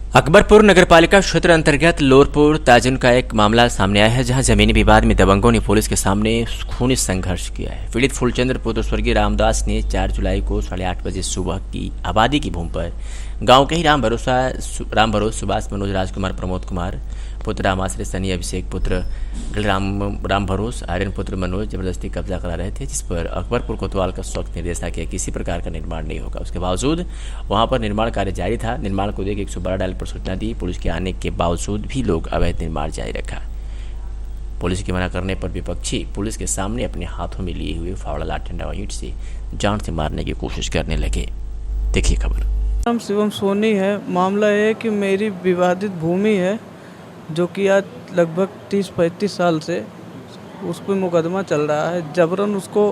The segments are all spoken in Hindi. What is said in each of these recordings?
अकबरपुर नगरपालिका क्षेत्र अंतर्गत लोरपुर ताजुन का एक मामला सामने आया है, जहां जमीनी विवाद में दबंगों ने पुलिस के सामने खूनी संघर्ष किया है। पीड़ित फूलचंद्र पुत्र स्वर्गीय रामदास ने 4 जुलाई को 8:30 बजे सुबह की आबादी की भूमि पर गांव के ही राम भरोस सुभाष मनोज राजकुमार प्रमोद कुमार पुत्र रामाश्रय सनी अभिषेक पुत्र राम भरोस आर्यन पुत्र मनोज जबरदस्ती कब्जा करा रहे थे, जिस पर अकबरपुर कोतवाल का सख्त निर्देश था कि किसी प्रकार का निर्माण नहीं होगा। उसके बावजूद वहां पर निर्माण कार्य जारी था। निर्माण को लेकर 112 डायल पर सूचना दी। पुलिस के आने के बावजूद भी लोग अवैध निर्माण जारी रखा। पुलिस के मना करने पर विपक्षी पुलिस के सामने अपने हाथों में लिए हुए फावड़ा लाठी डंडा ईंट से जान से मारने की कोशिश करने लगे। देखिए खबर। नाम शिवम सोनी है। मामला है कि मेरी विवादित भूमि है जो कि आज लगभग 30-35 साल से उस पर मुकदमा चल रहा है। जबरन उसको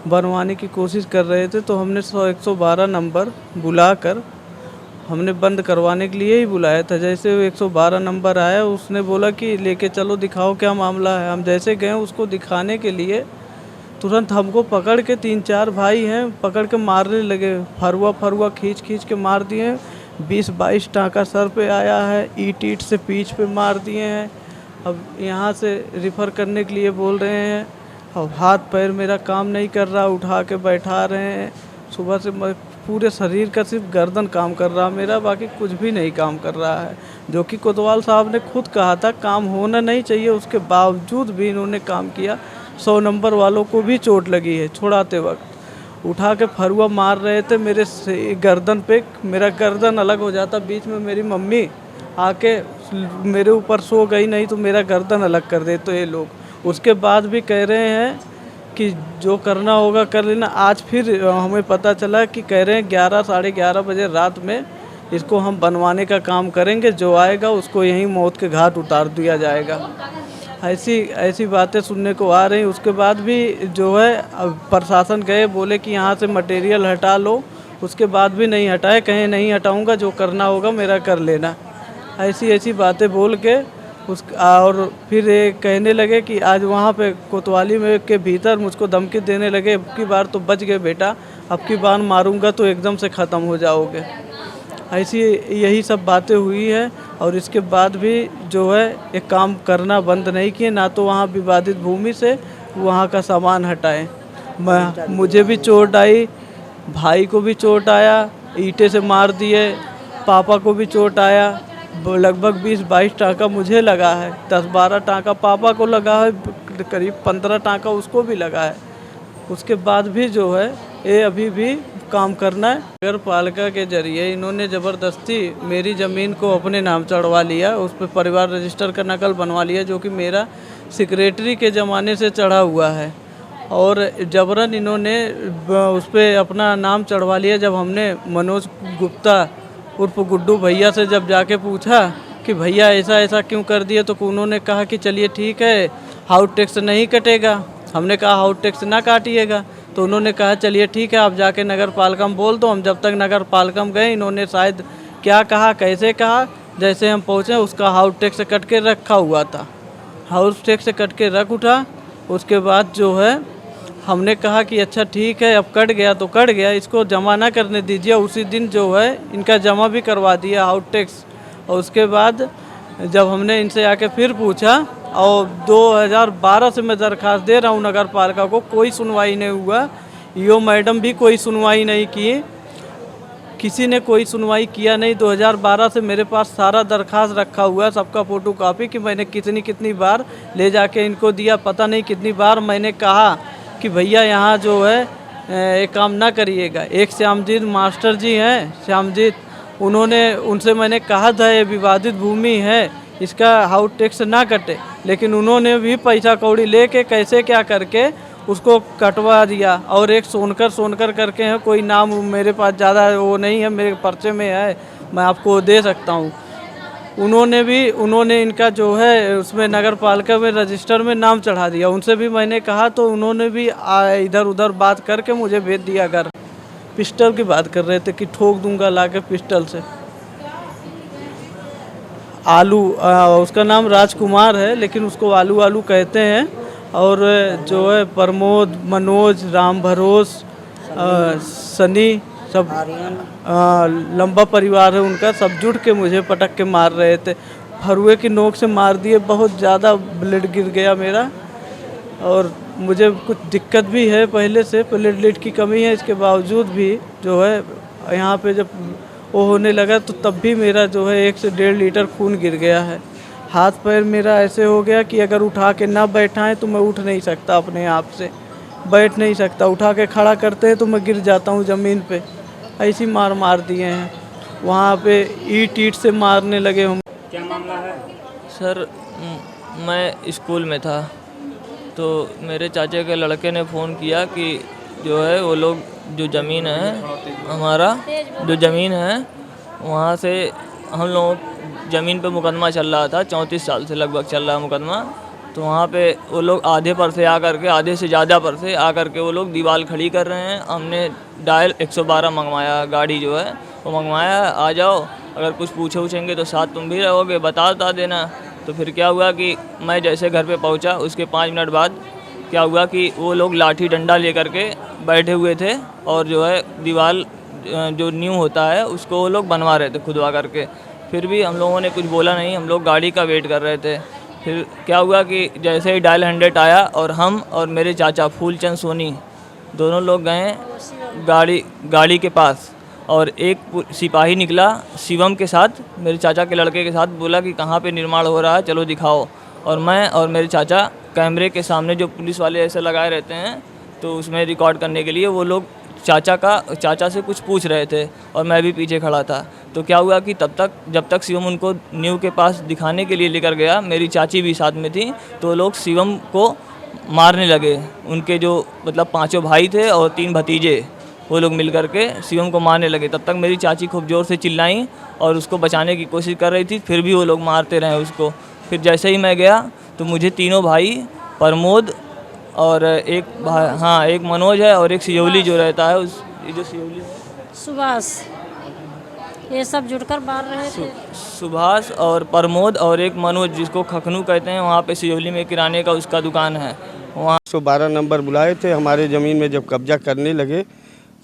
बनवाने की कोशिश कर रहे थे, तो हमने 112 नंबर बुलाकर हमने बंद करवाने के लिए ही बुलाया था। जैसे वो 112 नंबर आया, उसने बोला कि लेके चलो, दिखाओ क्या मामला है। हम जैसे गए उसको दिखाने के लिए, तुरंत हमको पकड़ के 3-4 भाई हैं, पकड़ के मारने लगे। फरुआ खींच के मार दिए। 20-22 टाँका सर पे आया है। ईंट से पीठ पे मार दिए हैं। अब यहाँ से रिफ़र करने के लिए बोल रहे हैं। अब हाथ पैर मेरा काम नहीं कर रहा, उठा के बैठा रहे हैं। सुबह से पूरे शरीर का सिर्फ गर्दन काम कर रहा मेरा, बाकी कुछ भी नहीं काम कर रहा है। जो कि कोतवाल साहब ने खुद कहा था काम होना नहीं चाहिए, उसके बावजूद भी इन्होंने काम किया। 100 नंबर वालों को भी चोट लगी है। छुड़ाते वक्त उठा के फरुआ मार रहे थे मेरे गर्दन पे। मेरा गर्दन अलग हो जाता। बीच में मेरी मम्मी आके मेरे ऊपर सो गई, नहीं तो मेरा गर्दन अलग कर दे तो ये लोग। उसके बाद भी कह रहे हैं कि जो करना होगा कर लेना। आज फिर हमें पता चला कि कह रहे हैं 11-11:30 बजे रात में इसको हम बनवाने का काम करेंगे। जो आएगा उसको यहीं मौत के घाट उतार दिया जाएगा। ऐसी बातें सुनने को आ रही। उसके बाद भी जो है प्रशासन गए, बोले कि यहाँ से मटेरियल हटा लो। उसके बाद भी नहीं हटाए। कहीं नहीं हटाऊंगा, जो करना होगा मेरा कर लेना। ऐसी बातें बोल के और फिर ये कहने लगे कि आज वहाँ पे कोतवाली में के भीतर मुझको धमकी देने लगे, अब की बार तो बच गए बेटा, अब की बार मारूंगा तो एकदम से ख़त्म हो जाओगे। यही सब बातें हुई है। और इसके बाद भी जो है एक काम करना बंद नहीं किए, ना तो वहाँ विवादित भूमि से वहाँ का सामान हटाएं। मुझे भी चोट आई, भाई को भी चोट आया, ईंटे से मार दिए, पापा को भी चोट आया। लगभग 20-22 टाँका मुझे लगा है, 10-12 टाँका पापा को लगा है, करीब 15 टाँका उसको भी लगा है। उसके बाद भी जो है ये अभी भी काम करना है। नगर पालिका के जरिए इन्होंने ज़बरदस्ती मेरी ज़मीन को अपने नाम चढ़वा लिया। उस पर परिवार रजिस्टर का नकल बनवा लिया, जो कि मेरा सेक्रेटरी के ज़माने से चढ़ा हुआ है। और जबरन इन्होंने उस पर अपना नाम चढ़वा लिया। जब हमने मनोज गुप्ता उर्फ गुड्डू भैया से जब जाके पूछा कि भैया ऐसा क्यों कर दिया, तो उन्होंने कहा कि चलिए ठीक है, हाउस टैक्स नहीं कटेगा। हमने कहा हाउस टैक्स ना काटिएगा, तो उन्होंने कहा चलिए ठीक है, आप जाके नगर पालिका में बोल दो। हम जब तक नगर पालिका में गए, इन्होंने शायद क्या कहा कैसे कहा, जैसे हम पहुँचे उसका हाउस टैक्स कट के रखा हुआ था। हाउस टैक्स कट के रख उठा। उसके बाद जो है हमने कहा कि अच्छा ठीक है, अब कट गया तो कट गया, इसको जमा ना करने दीजिए। उसी दिन जो है इनका जमा भी करवा दिया हाउस टैक्स। और उसके बाद जब हमने इनसे आके फिर पूछा, और 2012 से मैं दरख्वास्त दे रहा हूँ नगर पालिका को, कोई सुनवाई नहीं हुआ। ईओ मैडम भी कोई सुनवाई नहीं की, किसी ने कोई सुनवाई किया नहीं। 2012 से मेरे पास सारा दरख्वास्त रखा हुआ है, सबका फ़ोटो कापी, कि मैंने कितनी बार ले जाके इनको दिया। पता नहीं कितनी बार मैंने कहा कि भैया यहाँ जो है एक काम ना करिएगा। एक श्यामजीत मास्टर जी हैं, श्यामजीत, उनसे मैंने कहा था ये विवादित भूमि है, इसका हाउस टैक्स ना कटे, लेकिन उन्होंने भी पैसा कौड़ी लेके कैसे क्या करके उसको कटवा दिया। और एक सोनकर करके है, कोई नाम मेरे पास ज़्यादा वो नहीं है, मेरे पर्चे में है, मैं आपको दे सकता हूँ। उन्होंने इनका जो है उसमें नगर पालिका में रजिस्टर में नाम चढ़ा दिया। उनसे भी मैंने कहा, तो उन्होंने भी इधर उधर बात करके मुझे भेज दिया घर। पिस्टल की बात कर रहे थे कि ठोक दूंगा लाके पिस्टल से। आलू, उसका नाम राजकुमार है, लेकिन उसको आलू कहते हैं। और जो है प्रमोद, मनोज, राम भरोस, सनी, सब लंबा परिवार है उनका, सब जुट के मुझे पटक के मार रहे थे। फरुए की नोक से मार दिए, बहुत ज़्यादा ब्लड गिर गया मेरा। और मुझे कुछ दिक्कत भी है पहले से, प्लेटलेट की कमी है, इसके बावजूद भी जो है यहाँ पे जब वो होने लगा तो तब भी मेरा जो है 1 से 1.5 लीटर खून गिर गया है। हाथ पैर मेरा ऐसे हो गया कि अगर उठा के ना बैठाएं तो मैं उठ नहीं सकता, अपने आप से बैठ नहीं सकता। उठा के खड़ा करते हैं तो मैं गिर जाता हूँ ज़मीन पे। ऐसी मार दिए हैं। वहाँ पे ईंट से मारने लगे हम। क्या मामला है? सर मैं स्कूल में था तो मेरे चाचा के लड़के ने फ़ोन किया कि जो है वो लोग जो ज़मीन है हमारा जो ज़मीन है वहाँ से हम लोगों ज़मीन पे मुकदमा चल रहा था, 34 साल से लगभग चल रहा है मुकदमा। तो वहाँ पे वो लोग आधे पर से आकर के, आधे से ज़्यादा पर से आकर के वो लोग दीवार खड़ी कर रहे हैं। हमने डायल 112 मंगवाया, गाड़ी जो है वो मंगवाया, आ जाओ, अगर कुछ पूछेंगे तो साथ तुम भी रहोगे, बता देना। तो फिर क्या हुआ कि मैं जैसे घर पे पहुंचा उसके 5 मिनट बाद क्या हुआ कि वो लोग लाठी डंडा लेकर के बैठे हुए थे और जो है दीवार जो न्यू होता है उसको वो लोग बनवा रहे थे खुदवा करके। फिर भी हम लोगों ने कुछ बोला नहीं, हम लोग गाड़ी का वेट कर रहे थे। फिर क्या हुआ कि जैसे ही डायल 100 आया और हम और मेरे चाचा फूलचंद सोनी दोनों लोग गए गाड़ी के पास, और एक सिपाही निकला शिवम के साथ, मेरे चाचा के लड़के के साथ, बोला कि कहाँ पे निर्माण हो रहा है, चलो दिखाओ। और मैं और मेरे चाचा कैमरे के सामने जो पुलिस वाले ऐसे लगाए रहते हैं तो उसमें रिकॉर्ड करने के लिए वो लोग चाचा से कुछ पूछ रहे थे और मैं भी पीछे खड़ा था। तो क्या हुआ कि जब तक शिवम उनको न्यू के पास दिखाने के लिए लेकर गया, मेरी चाची भी साथ में थी, तो लोग शिवम को मारने लगे। उनके जो मतलब 5 भाई थे और 3 भतीजे, वो लोग मिल करके शिवम को मारने लगे। तब तक मेरी चाची खूब ज़ोर से चिल्लाई और उसको बचाने की कोशिश कर रही थी, फिर भी वो लोग मारते रहे उसको। फिर जैसे ही मैं गया तो मुझे 3 भाई, प्रमोद और एक मनोज है और एक सियोली जो रहता है ये जो सियोली है सुभाष, ये सब जुड़कर मार रहे थे। सुभाष और प्रमोद और एक मनोज जिसको खखनू कहते हैं, वहाँ पे सियोली में किराने का उसका दुकान है। वहाँ 112 नंबर बुलाए थे हमारे ज़मीन में, जब कब्जा करने लगे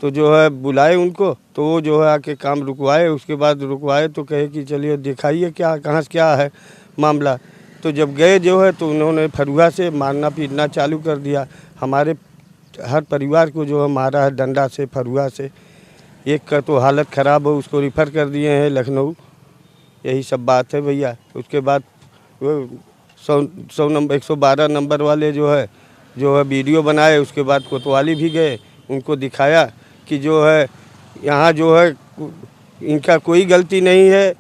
तो जो है बुलाए उनको, तो वो जो है आके काम रुकवाए। उसके बाद रुकवाए तो कहे कि चलिए दिखाइए कहाँ से क्या है मामला। तो जब गए जो है तो उन्होंने फरुआ से मारना पीटना चालू कर दिया। हमारे हर परिवार को जो है मारा है डंडा से, फरुआ से। एक का तो हालत ख़राब हो, उसको रिफ़र कर दिए हैं लखनऊ। यही सब बात है भैया। उसके बाद वो 112 नंबर वाले जो है वीडियो बनाए। उसके बाद कोतवाली भी गए, उनको दिखाया कि जो है यहाँ जो है इनका कोई गलती नहीं है,